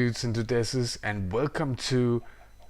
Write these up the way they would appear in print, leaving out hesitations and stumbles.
dudes and duchesses, and welcome to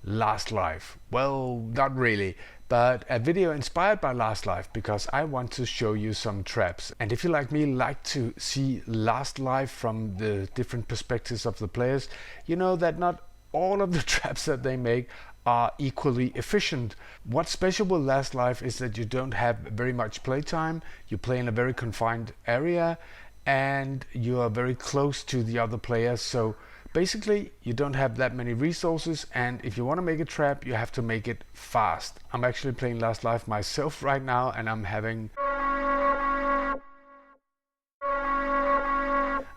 Last Life. Well, not really, but a video inspired by Last Life because I want to show you some traps. And if you like me like to see Last Life from the different perspectives of the players, you know that not all of the traps that they make are equally efficient. What's special with Last Life is that you don't have very much playtime, you play in a very confined area, and you are very close to the other players, so basically you don't have that many resources, and if you want to make a trap you have to make it fast. I'm actually playing Last Life myself right now and I'm having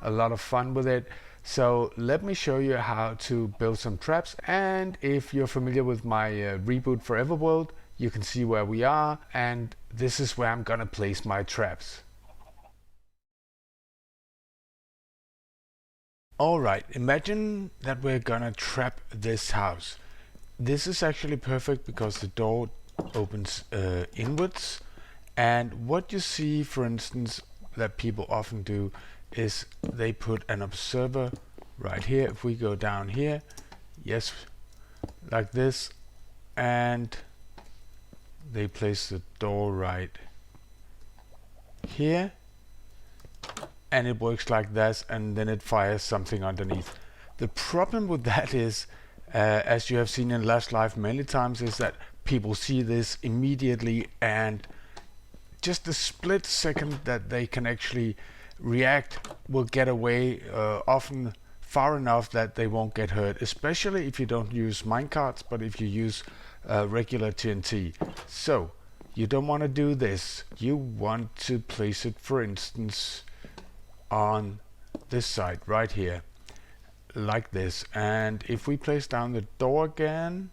a lot of fun with it. So let me show you how to build some traps, and if you're familiar with my reboot forever world, you can see where we are, and this is where I'm gonna place my traps. Alright, imagine that we're gonna trap this house. This is actually perfect because the door opens inwards, and what you see, for instance, that people often do is they put an observer right here. If we go down here, yes, like this, and they place the door right here, and it works like that, and then it fires something underneath. The problem with that is, as you have seen in Last Life many times, is that people see this immediately, and just a split second that they can actually react will get away, often far enough that they won't get hurt, especially if you don't use minecarts, but if you use regular TNT. So you don't want to do this. You want to place it, for instance, on this side right here, like this. And if we place down the door again,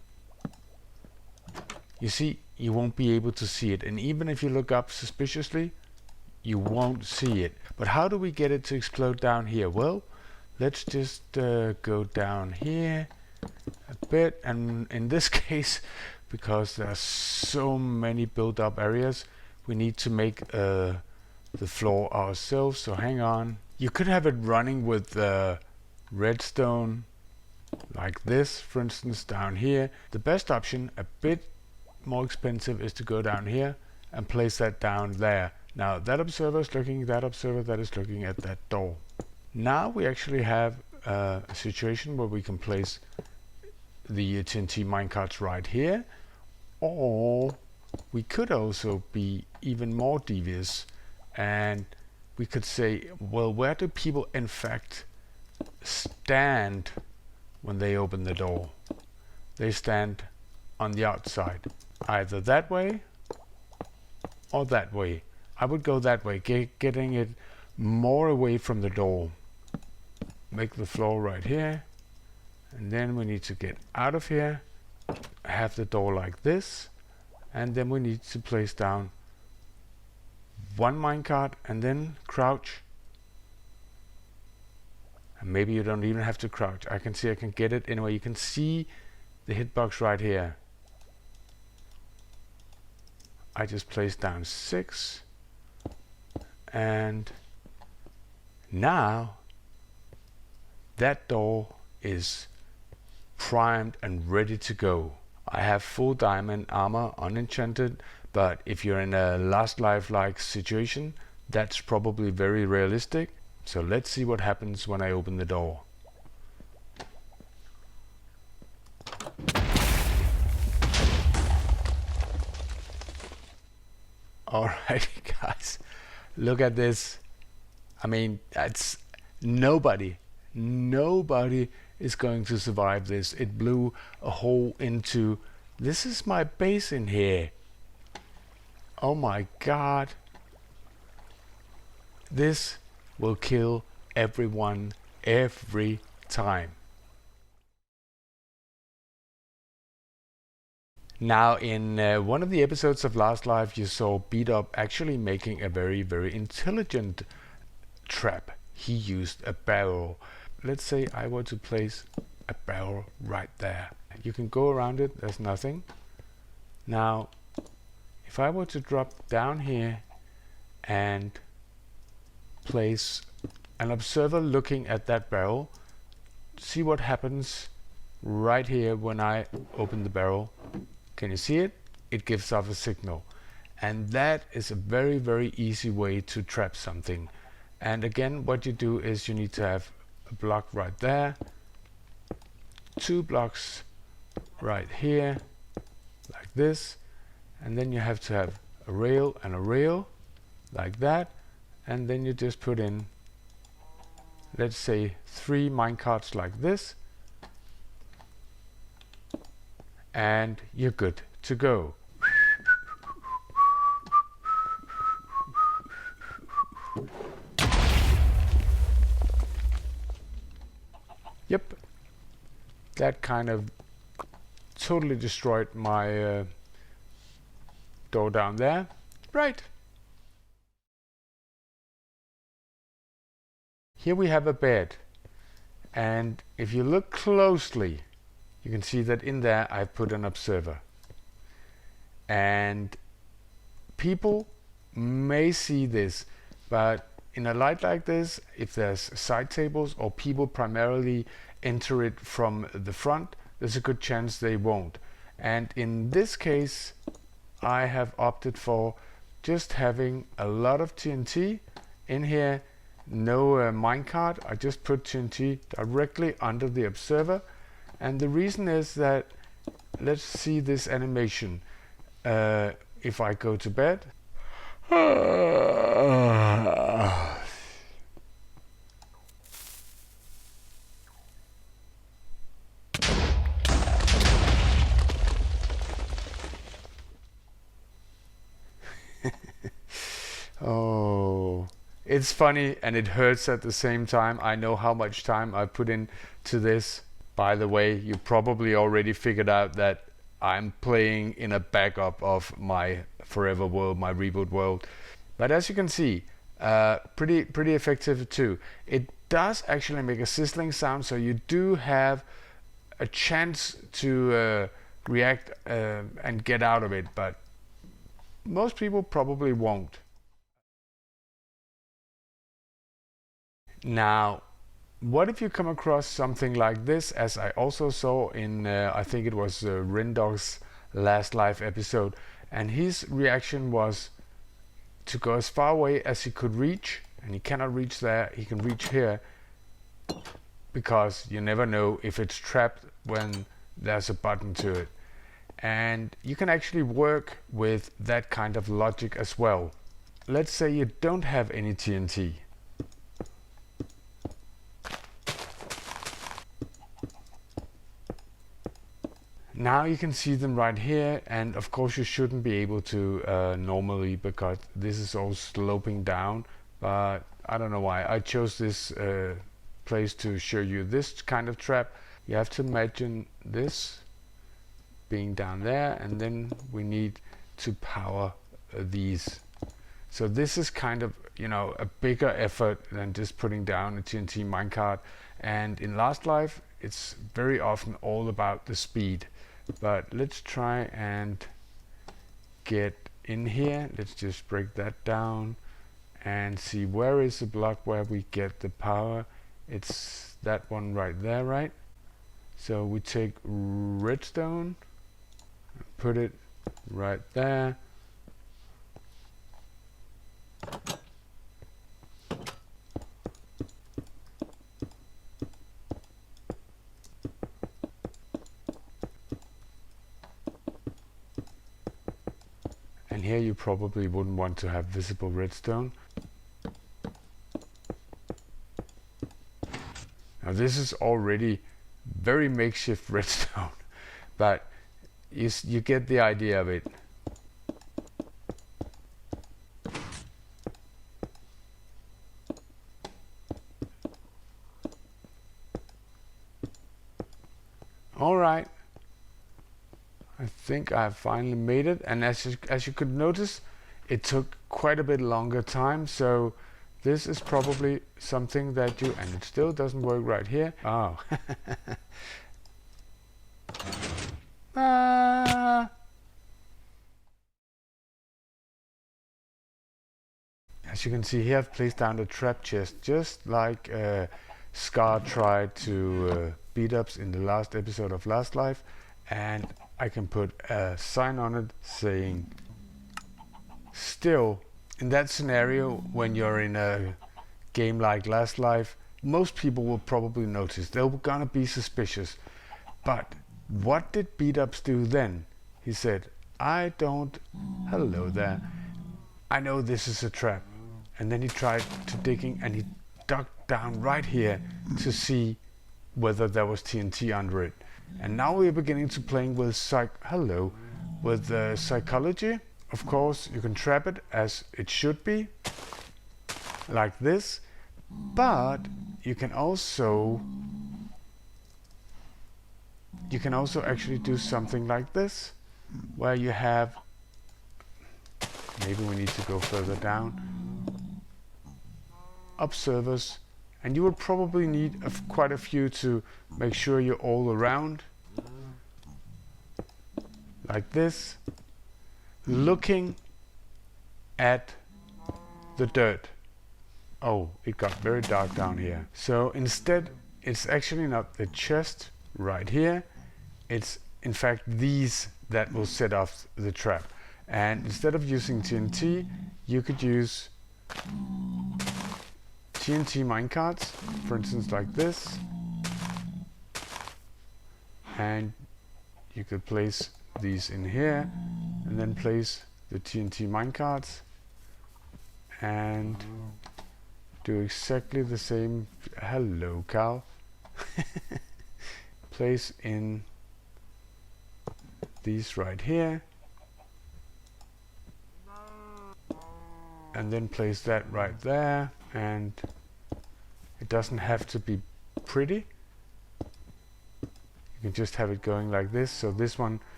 you see, you won't be able to see it, and even if you look up suspiciously, you won't see it. But how do we get it to explode down here? Well, let's just go down here a bit, and in this case, because there are so many built-up areas, we need to make the floor ourselves. So hang on. You could have it running with redstone like this, for instance, down here. The best option, a bit more expensive, is to go down here and place that down there. Now that observer is looking, that observer that is looking at that door. Now we actually have a situation where we can place the TNT minecarts right here, or we could also be even more devious, and we could say, well, where do people in fact stand when they open the door? They stand on the outside, either that way or that way. I would go that way, getting it more away from the door. Make the floor right here, and then we need to get out of here, have the door like this, and then we need to place down one minecart and then crouch. And maybe you don't even have to crouch. I can see I can get it anyway. You can see the hitbox right here. I just placed down 6, and now that door is primed and ready to go. I have full diamond armor unenchanted, but if you're in a Last Life like situation, that's probably very realistic. So let's see what happens when I open the door. Alright guys, look at this. I mean, that's nobody is going to survive this. It blew a hole into, this is my base in here. Oh my god. This will kill everyone every time. Now in one of the episodes of Last Life, you saw BdoubleO actually making a very intelligent trap. He used a barrel. Let's say I were to place a barrel right there. You can go around it, there's nothing. Now if I were to drop down here and place an observer looking at that barrel, see what happens right here when I open the barrel. Can you see it? It gives off a signal. And that is a very, very easy way to trap something. And again, what you do is you need to have a block right there, 2 blocks right here, like this, and then you have to have a rail and a rail, like that, and then you just put in, let's say, 3 minecarts like this, and you're good to go. Yep, that kind of totally destroyed my door down there. Right. Here we have a bed, and if you look closely, you can see that in there I put an observer. And people may see this, but in a light like this, if there's side tables or people primarily enter it from the front, there's a good chance they won't. And in this case, I have opted for just having a lot of TNT in here, no minecart. I just put TNT directly under the observer. And the reason is that, let's see this animation. If I go to bed, oh, it's funny and it hurts at the same time. I know how much time I put into this. By the way, you probably already figured out that I'm playing in a backup of my forever world, my reboot world. But as you can see, pretty effective too. It does actually make a sizzling sound, so you do have a chance to react and get out of it, but most people probably won't. Now, what if you come across something like this, as I also saw in, I think it was Rendog's last live episode, and his reaction was to go as far away as he could reach, and he cannot reach there, he can reach here, because you never know if it's trapped when there's a button to it. And you can actually work with that kind of logic as well. Let's say you don't have any TNT. Now you can see them right here, and of course you shouldn't be able to normally, because this is all sloping down, but I don't know why I chose this place to show you this kind of trap. You have to imagine this being down there, and then we need to power these. So this is kind of, you know, a bigger effort than just putting down a TNT minecart, and in Last Life it's very often all about the speed. But let's try and get in here. Let's just break that down and see where is the block where we get the power. It's that one right there, right? So we take redstone, put it right there. And here you probably wouldn't want to have visible redstone. Now this is already very makeshift redstone, but you get the idea of it. All right. I think I've finally made it, and as you could notice, it took quite a bit longer time, so this is probably something that you, and it still doesn't work right here. Oh. As you can see here, I've placed down the trap chest, just like Scar tried to beat ups in the last episode of Last Life, and I can put a sign on it saying still. In that scenario, when you're in a game like Last Life, most people will probably notice. They're gonna be suspicious. But what did beat ups do then? He said, I don't... Hello there. I know this is a trap. And then he tried to digging, and he dug down right here to see whether there was TNT under it. And now we're beginning to playing with psychology. Of course, you can trap it as it should be, like this. But you can also actually do something like this, where you have, maybe we need to go further down, observers, and you will probably need quite a few to make sure you're all around, like this, looking at the dirt. Oh, it got very dark down here. So instead, it's actually not the chest right here. It's in fact these that will set off the trap. And instead of using TNT, you could use TNT minecarts, for instance, like this. And you could place these in here, and then place the TNT minecarts, and do exactly the same. Hello, Cal. Place in these right here, and then place that right there. And it doesn't have to be pretty. You can just have it going like this. So this one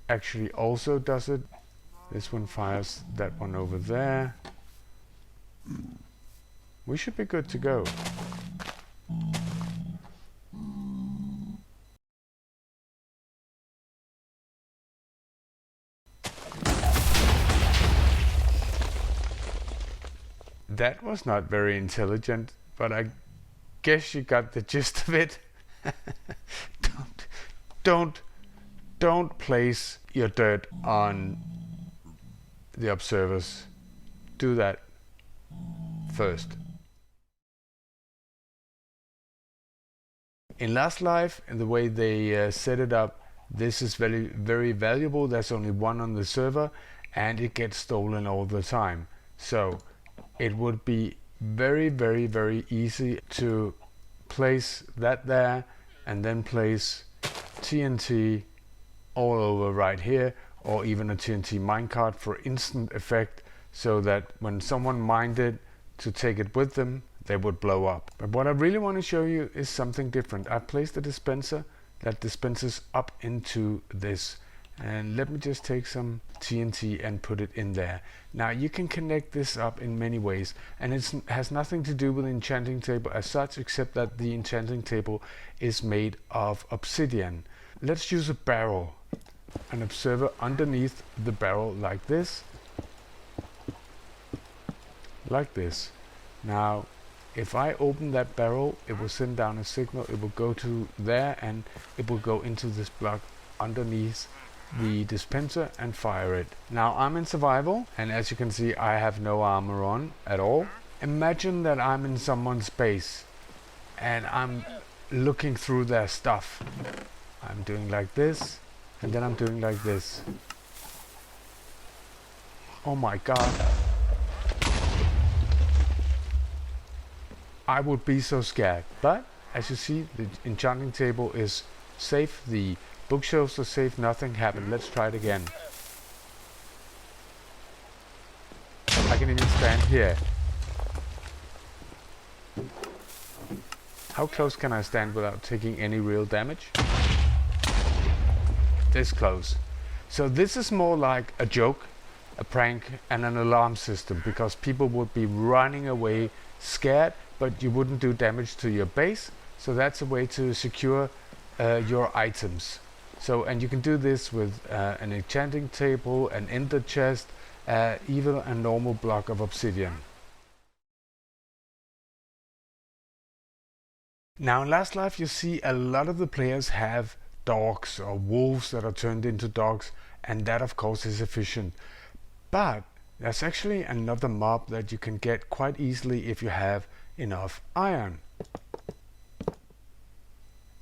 actually also does it. This one fires that one over there. We should be good to go. That was not very intelligent, but I guess you got the gist of it. Don't place your dirt on the observers. Do that first. In Last Life, in the way they set it up, this is very valuable. There's only one on the server, and it gets stolen all the time. So it would be very easy to place that there, and then place TNT all over right here, or even a TNT minecart for instant effect, so that when someone mined it to take it with them, they would blow up. But what I really want to show you is something different. I placed a dispenser that dispenses up into this. And let me just take some TNT and put it in there. Now you can connect this up in many ways, and it has nothing to do with the enchanting table as such, except that the enchanting table is made of obsidian. Let's use a barrel. An observer underneath the barrel like this. Like this. Now if I open that barrel, it will send down a signal. It will go to there, and it will go into this block underneath the dispenser and fire it. Now I'm in survival, and as you can see, I have no armor on at all. Imagine that I'm in someone's base and I'm looking through their stuff. I'm doing like this, and then I'm doing like this. Oh my god. I would be so scared. But as you see, the enchanting table is safe. The bookshelves are safe. Nothing happened. Let's try it again. I can even stand here. How close can I stand without taking any real damage? This close. So this is more like a joke, a prank, and an alarm system, because people would be running away scared, but you wouldn't do damage to your base. So that's a way to secure your items. So, and you can do this with an enchanting table, an ender chest, even a normal block of obsidian. Now in Last Life you see a lot of the players have dogs or wolves that are turned into dogs, and that of course is efficient. But there's actually another mob that you can get quite easily if you have enough iron.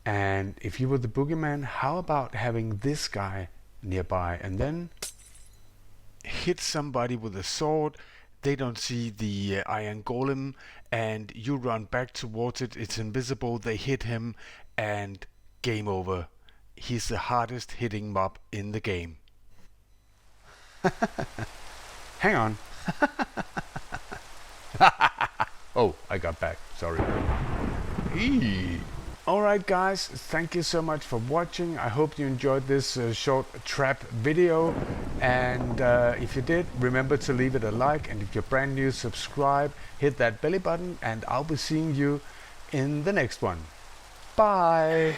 And if you were the boogeyman, how about having this guy nearby and then hit somebody with a sword? They don't see the iron golem, and you run back towards it. It's invisible. They hit him, and game over. He's the hardest hitting mob in the game. Hang on. Oh, I got back. Sorry. Alright guys, thank you so much for watching. I hope you enjoyed this short trap video, and if you did, remember to leave it a like, and if you're brand new, subscribe, hit that belly button, and I'll be seeing you in the next one. Bye!